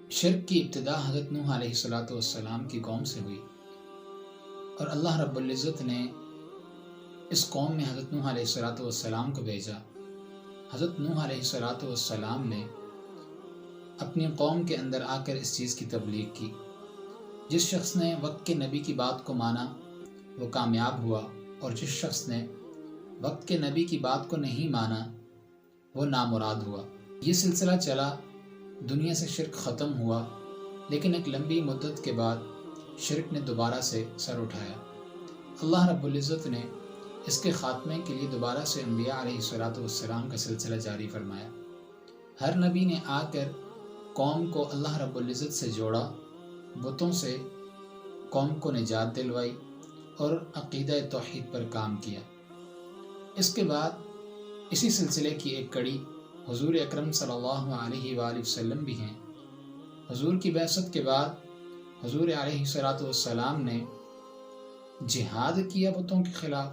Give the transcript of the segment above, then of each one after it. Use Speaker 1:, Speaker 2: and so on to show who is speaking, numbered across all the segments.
Speaker 1: شرک کی ابتدا حضرت نوح علیہ السلام کی قوم سے ہوئی، اور اللہ رب العزت نے اس قوم میں حضرت نوح علیہ السلام کو بھیجا۔ حضرت نوح علیہ السلام نے اپنی قوم کے اندر آ کر اس چیز کی تبلیغ کی۔ جس شخص نے وقت کے نبی کی بات کو مانا وہ کامیاب ہوا، اور جس شخص نے وقت کے نبی کی بات کو نہیں مانا وہ نامراد ہوا۔ یہ سلسلہ چلا، دنیا سے شرک ختم ہوا، لیکن ایک لمبی مدت کے بعد شرک نے دوبارہ سے سر اٹھایا۔ اللہ رب العزت نے اس کے خاتمے کے لیے دوبارہ سے انبیاء علیہ السلام کا سلسلہ جاری فرمایا۔ ہر نبی نے آ کر قوم کو اللہ رب العزت سے جوڑا، بتوں سے قوم کو نجات دلوائی اور عقیدہ توحید پر کام کیا۔ اس کے بعد اسی سلسلے کی ایک کڑی حضور اکرم صلی اللہ علیہ وآلہ وسلم بھی ہیں۔ حضور کی بعثت کے بعد حضور علیہ السلام نے جہاد کیا بتوں کے خلاف،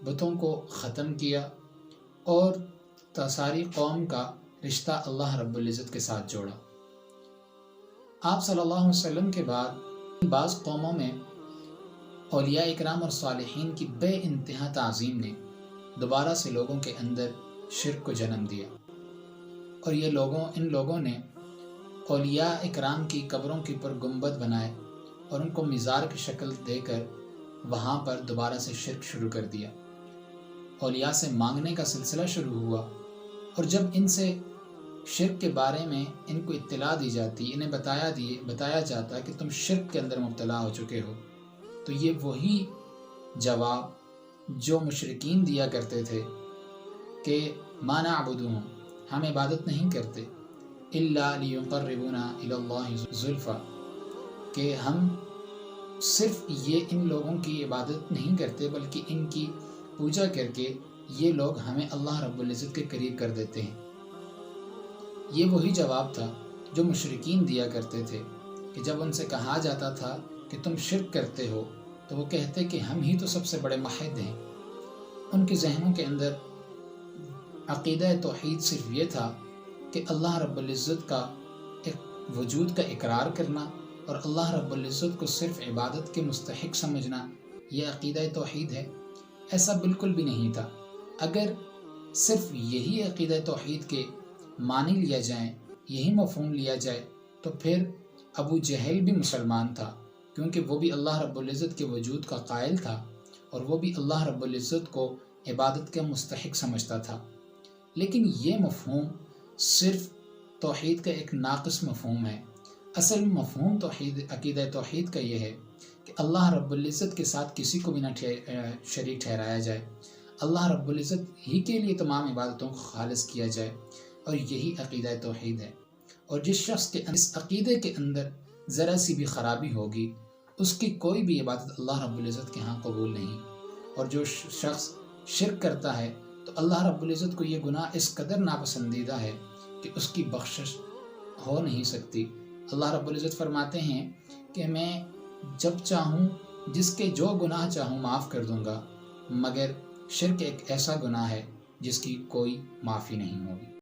Speaker 1: بتوں کو ختم کیا اور ساری قوم کا رشتہ اللہ رب العزت کے ساتھ جوڑا۔ آپ صلی اللہ علیہ وسلم کے بعد بعض قوموں میں اولیاء اکرام اور صالحین کی بے انتہا تعظیم نے دوبارہ سے لوگوں کے اندر شرک کو جنم دیا، اور ان لوگوں نے اولیاء اکرام کی قبروں کے اوپر گنبد بنائے اور ان کو مزار کی شکل دے کر وہاں پر دوبارہ سے شرک شروع کر دیا۔ اولیاء سے مانگنے کا سلسلہ شروع ہوا، اور جب ان سے شرک کے بارے میں ان کو اطلاع دی جاتی، انہیں بتایا جاتا کہ تم شرک کے اندر مبتلا ہو چکے ہو، تو یہ وہی جواب جو مشرکین دیا کرتے تھے کہ ما نعبدہم، ہم عبادت نہیں کرتے، الا لیقربونا الی اللہ زلفی، کہ ہم صرف ان لوگوں کی عبادت نہیں کرتے بلکہ ان کی پوجا کر کے یہ لوگ ہمیں اللہ رب العزت کے قریب کر دیتے ہیں۔ یہ وہی جواب تھا جو مشرکین دیا کرتے تھے کہ جب ان سے کہا جاتا تھا کہ تم شرک کرتے ہو تو وہ کہتے کہ ہم ہی تو سب سے بڑے موحد ہیں۔ ان کے ذہنوں کے اندر عقیدہ توحید صرف یہ تھا کہ اللہ رب العزت کا ایک وجود کا اقرار کرنا اور اللہ رب العزت کو صرف عبادت کے مستحق سمجھنا، یہ عقیدہ توحید ہے۔ ایسا بالکل بھی نہیں تھا۔ اگر صرف یہی عقیدہ توحید کے معنی لیا جائیں، یہی مفہوم لیا جائے، تو پھر ابو جہل بھی مسلمان تھا، کیونکہ وہ بھی اللہ رب العزت کے وجود کا قائل تھا اور وہ بھی اللہ رب العزت کو عبادت کا مستحق سمجھتا تھا۔ لیکن یہ مفہوم صرف توحید کا ایک ناقص مفہوم ہے۔ اصل مفہوم عقیدہ توحید کا یہ ہے کہ اللہ رب العزت کے ساتھ کسی کو بھی نہ شریک ٹھہرایا جائے، اللہ رب العزت ہی کے لیے تمام عبادتوں کو خالص کیا جائے، اور یہی عقیدہ توحید ہے۔ اور جس شخص کے اس عقیدے کے اندر ذرا سی بھی خرابی ہوگی، اس کی کوئی بھی عبادت اللہ رب العزت کے ہاں قبول نہیں۔ اور جو شخص شرک کرتا ہے تو اللہ رب العزت کو یہ گناہ اس قدر ناپسندیدہ ہے کہ اس کی بخشش ہو نہیں سکتی۔ اللہ رب العزت فرماتے ہیں کہ میں جب چاہوں جس کے جو گناہ چاہوں معاف کر دوں گا، مگر شرک ایک ایسا گناہ ہے جس کی کوئی معافی نہیں ہوگی۔